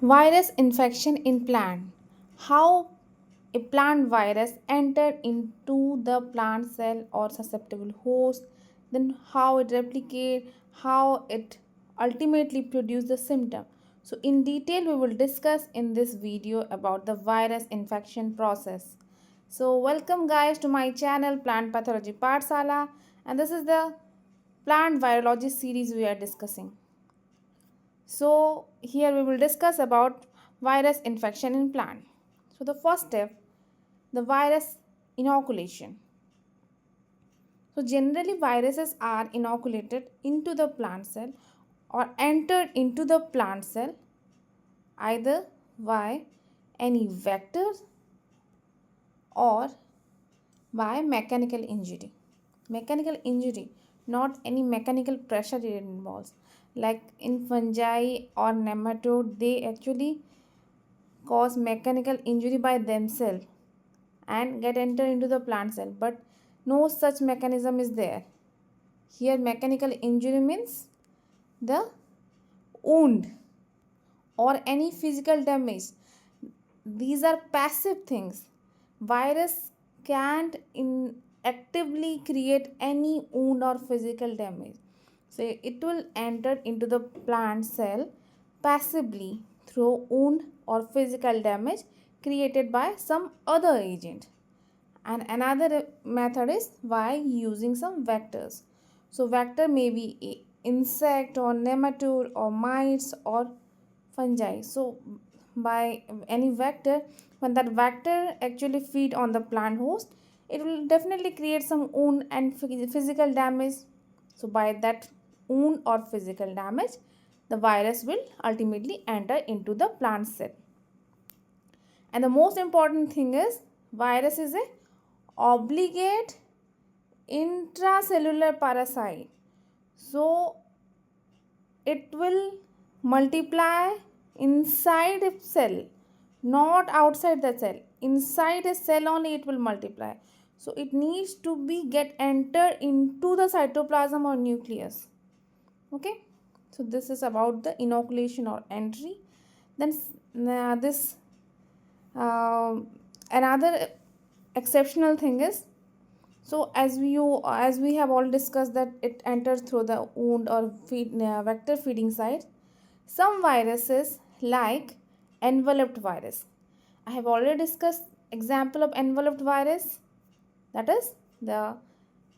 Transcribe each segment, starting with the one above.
Virus infection in plant. How a plant virus entered into the plant cell or susceptible host, then how it replicate, how it ultimately produce the symptom. So in detail we will discuss in this video about the virus infection process. So welcome guys to my channel Plant Pathology Pathsala, and this is the plant virology series we are discussing. So here we will discuss about virus infection in plant. So the first step, the virus inoculation. So generally viruses are inoculated into the plant cell or entered into the plant cell either by any vectors or by mechanical injury. Mechanical injury, not any mechanical pressure it involves. Like in fungi or nematode, they actually cause mechanical injury by themselves and get entered into the plant cell, but no such mechanism is there. Here mechanical injury means the wound or any physical damage. These are passive things. Virus can't actively create any wound or physical damage, so it will enter into the plant cell passively through wound or physical damage created by some other agent. And another method is by using some vectors. So vector may be insect or nematode or mites or fungi. So by any vector, when that vector actually feed on the plant host, it will definitely create some wound and physical damage. So by that wound or physical damage, the virus will ultimately enter into the plant cell. And the most important thing is virus is a obligate intracellular parasite. So it will multiply inside a cell, not outside the cell. Inside a cell only it will multiply. So it needs to be get entered into the cytoplasm or nucleus. Okay, so this is about the inoculation or entry. Then this another exceptional thing is, so as we have all discussed that it enters through the wound or vector feeding site. Some viruses like enveloped virus, I have already discussed example of enveloped virus, that is the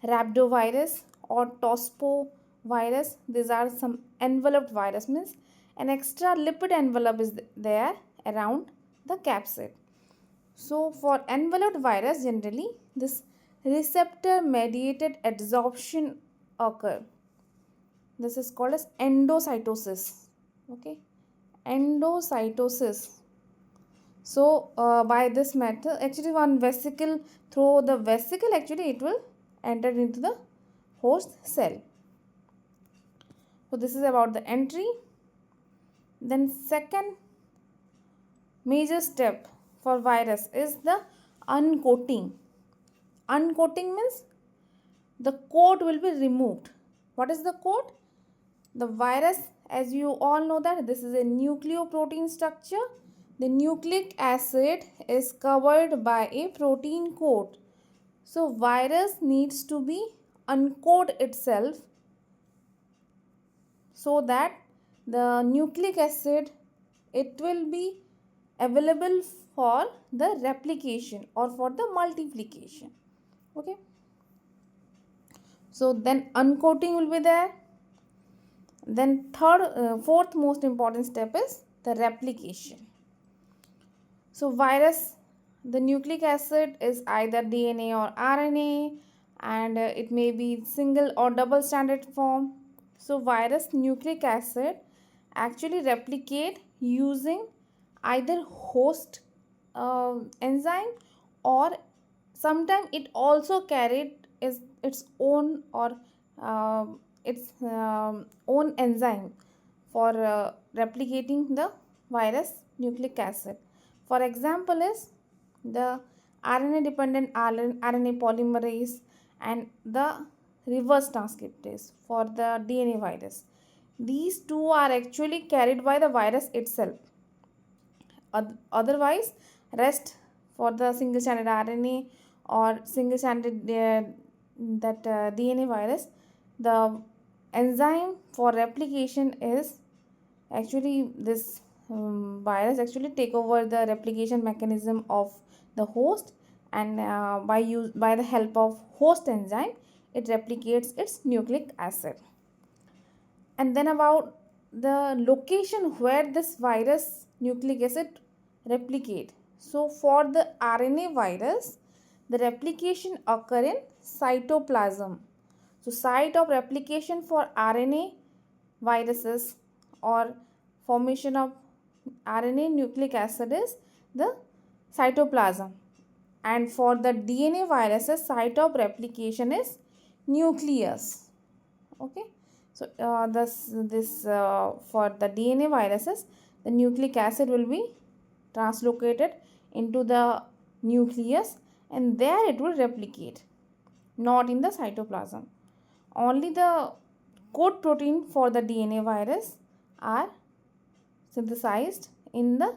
rhabdovirus or tospo virus. These are some enveloped virus, means an extra lipid envelope is there around the capsid. So for enveloped virus, generally this receptor mediated adsorption occur. This is called as endocytosis. Okay, endocytosis. So by this method, actually one vesicle, through the vesicle actually it will enter into the host cell. So this is about the entry. Then second major step for virus is the uncoating. Uncoating means the coat will be removed. What is the coat? The virus, as you all know that this is a nucleoprotein structure. The nucleic acid is covered by a protein coat. So virus needs to be uncoat itself so that the nucleic acid, it will be available for the replication or for the multiplication. Okay, so then uncoating will be there. Then fourth most important step is the replication. So virus, the nucleic acid is either DNA or RNA, and it may be single or double stranded form. So virus nucleic acid actually replicate using either host enzyme, or sometimes it also carried its own or its own enzyme for replicating the virus nucleic acid. For example is the RNA dependent RNA polymerase and the reverse transcriptase for the DNA virus. These two are actually carried by the virus itself. Otherwise, rest for the single stranded RNA or single stranded DNA virus, the enzyme for replication is actually this virus actually take over the replication mechanism of the host, and by the help of host enzyme it replicates its nucleic acid. And then about the location where this virus nucleic acid replicate. So for the RNA virus, the replication occur in cytoplasm. So site of replication for RNA viruses or formation of RNA nucleic acid is the cytoplasm, and for the DNA viruses site of replication is nucleus. Okay, so this for the DNA viruses the nucleic acid will be translocated into the nucleus and there it will replicate, not in the cytoplasm. Only the coat protein for the DNA virus are synthesized in the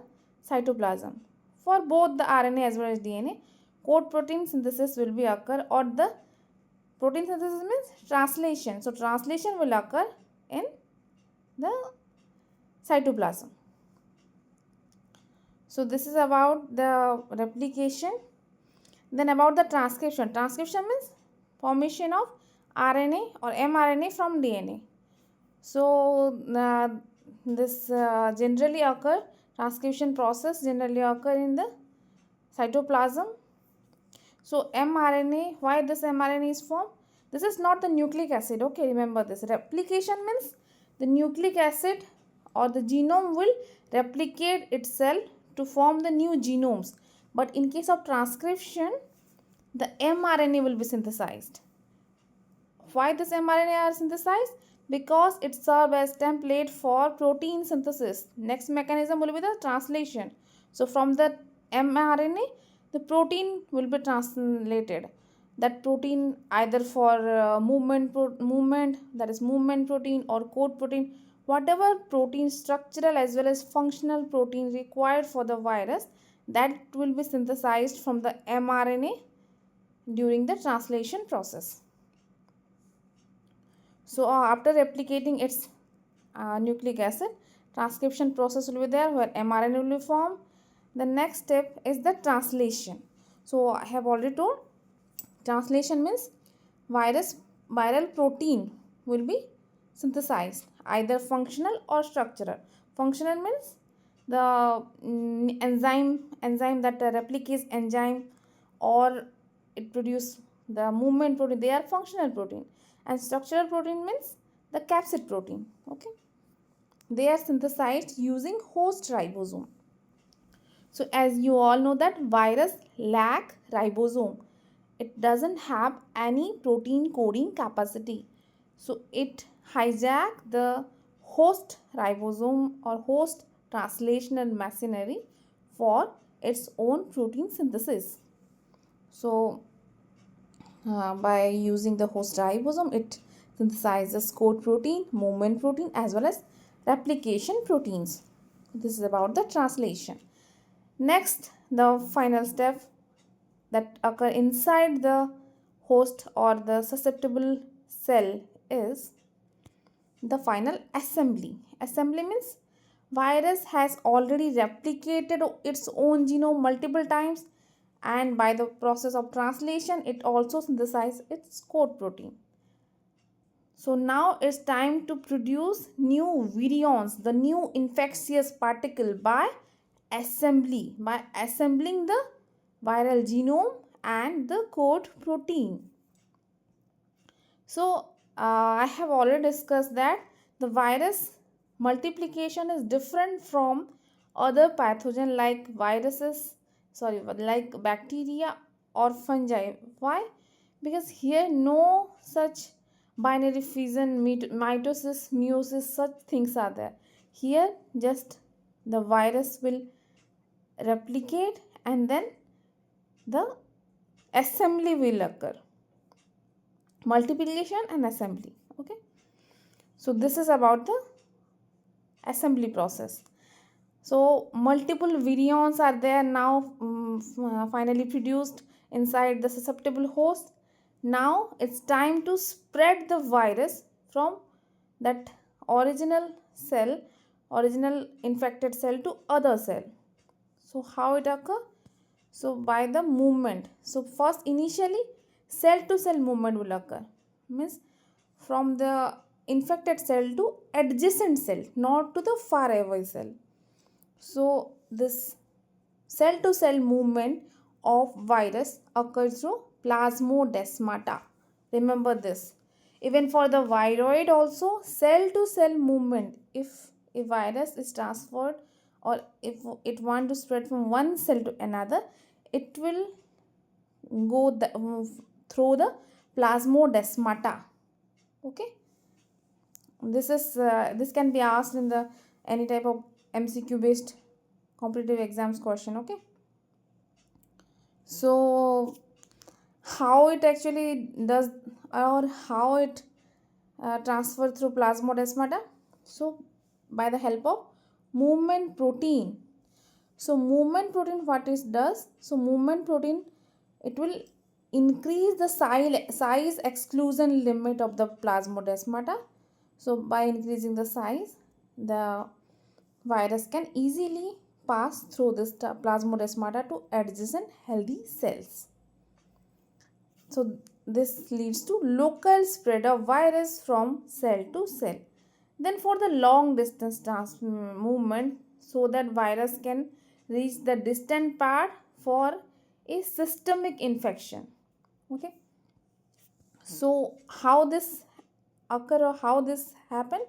cytoplasm. For both the RNA as well as DNA, coat protein synthesis will be occur, or the protein synthesis means translation. So translation will occur in the cytoplasm. So this is about the replication. Then about the transcription. Transcription means formation of RNA or mRNA from DNA. So this generally occur, transcription process generally occur in the cytoplasm. So mRNA, why this mRNA is formed? This is not the nucleic acid. Okay, remember this. Replication means the nucleic acid or the genome will replicate itself to form the new genomes. But in case of transcription, the mRNA will be synthesized. Why this mRNA are synthesized? Because it serves as template for protein synthesis. Next mechanism will be the translation. So from the mRNA, the protein will be translated. That protein either for movement that is movement protein or coat protein, whatever protein, structural as well as functional protein required for the virus, that will be synthesized from the mRNA during the translation process. So after replicating its nucleic acid, transcription process will be there where mRNA will be formed. The next step is the translation. So I have already told, translation means viral protein will be synthesized, either functional or structural. Functional means the enzyme that replicates enzyme, or it produce the movement protein, they are functional protein. And structural protein means the capsid protein. Okay, they are synthesized using host ribosome. So as you all know that virus lack ribosome, it doesn't have any protein coding capacity, so it hijack the host ribosome or host translational machinery for its own protein synthesis. So by using the host ribosome, it synthesizes coat protein, movement protein as well as replication proteins. This is about the translation. Next, the final step that occur inside the host or the susceptible cell is the final assembly. Assembly means virus has already replicated its own genome multiple times, and by the process of translation it also synthesizes its coat protein. So now it's time to produce new virions, the new infectious particle, by assembly, by assembling the viral genome and the coat protein. So I have already discussed that the virus multiplication is different from other pathogen like like bacteria or fungi. Why? Because here no such binary fission, mitosis, meiosis, such things are there. Here just the virus will replicate and then the assembly will occur. Multiplication and assembly. Okay, so this is about the assembly process. So multiple virions are there now, finally produced inside the susceptible host. Now it's time to spread the virus from that original cell, original infected cell, to other cell. So how it occur? So by the movement. So first initially cell to cell movement will occur, means from the infected cell to adjacent cell, not to the far away cell. So this cell to cell movement of virus occurs through plasmodesmata. Remember this. Even for the viroid also, cell to cell movement, if a virus is transferred or if it want to spread from one cell to another, it will go through the plasmodesmata. Okay, this can be asked in the any type of MCQ based competitive exams question. Okay, so how it actually does, or how it transfer through plasmodesmata? So by the help of movement protein. So movement protein, what it does? So movement protein, it will increase the size exclusion limit of the plasmodesmata. So by increasing the size, the virus can easily pass through this plasmodesmata to adjacent healthy cells. So this leads to local spread of virus from cell to cell. Then for the long distance movement, so that virus can reach the distant part for a systemic infection. Okay. So how this occur, or how this happen?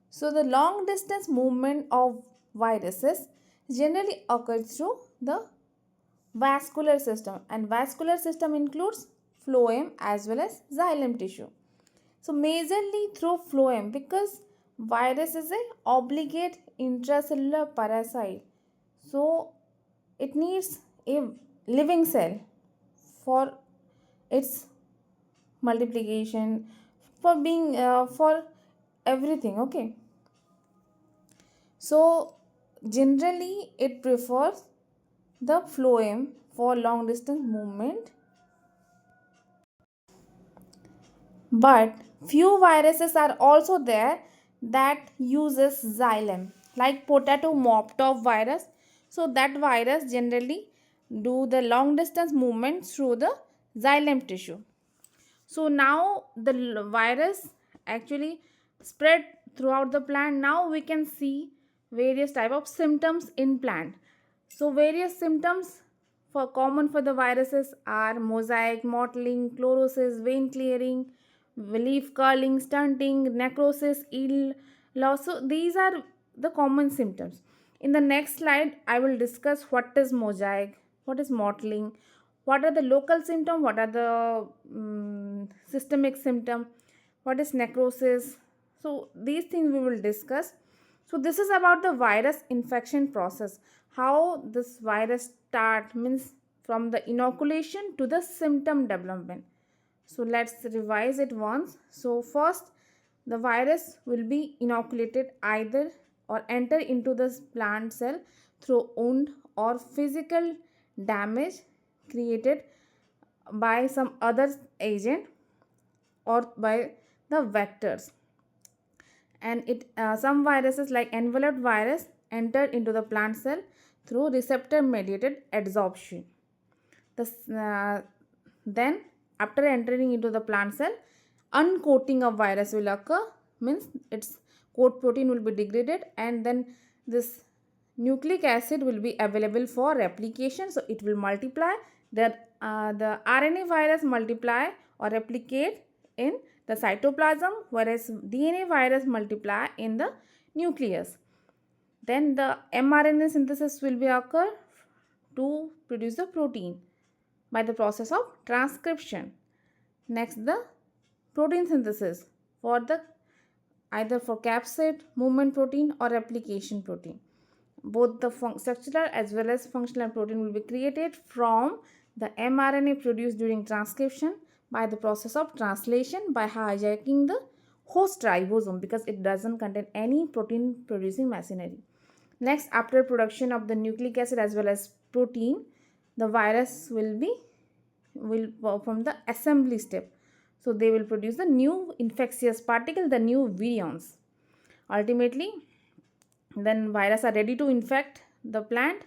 So the long distance movement of viruses generally occurs through the vascular system, and vascular system includes phloem as well as xylem tissue. So majorly through phloem, because virus is a obligate intracellular parasite, so it needs a living cell for its multiplication, for being for everything. Okay, so generally it prefers the phloem for long distance movement. But few viruses are also there that uses xylem, like potato mop top virus. So that virus generally do the long distance movement through the xylem tissue. So now the virus actually spread throughout the plant. Now we can see various type of symptoms in plant. So various symptoms for common for the viruses are mosaic, mottling, chlorosis, vein clearing, leaf curling, stunting, necrosis, yield loss. So these are the common symptoms. In the next slide, I will discuss what is mosaic, what is mottling, what are the local symptom, what are the systemic symptom, what is necrosis. So these things we will discuss. So this is about the virus infection process, how this virus start, means from the inoculation to the symptom development. So let's revise it once. So first, the virus will be inoculated either or enter into the plant cell through wound or physical damage created by some other agent or by the vectors. And it some viruses like enveloped virus enter into the plant cell through receptor mediated adsorption. Then after entering into the plant cell, uncoating of virus will occur, means its coat protein will be degraded, and then this nucleic acid will be available for replication, so it will multiply. The RNA virus multiply or replicate in the cytoplasm, whereas DNA virus multiply in the nucleus. Then the mRNA synthesis will be occur to produce the protein by the process of transcription. Next, the protein synthesis for the either for capsid, movement protein or replication protein. Both the structural as well as functional protein will be created from the mRNA produced during transcription by the process of translation by hijacking the host ribosome, because it doesn't contain any protein producing machinery. Next, after production of the nucleic acid as well as protein, the virus will perform the assembly step. So they will produce the new infectious particle, the new virions. Ultimately, then virus are ready to infect the plant.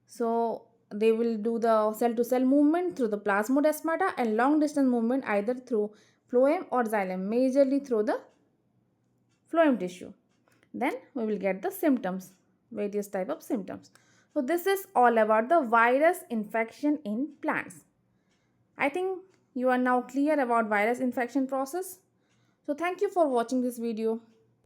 So they will do the cell to cell movement through the plasmodesmata and long distance movement either through phloem or xylem, majorly through the phloem tissue. Then we will get the symptoms, various type of symptoms. So this is all about the virus infection in plants. I think you are now clear about virus infection process. So thank you for watching this video.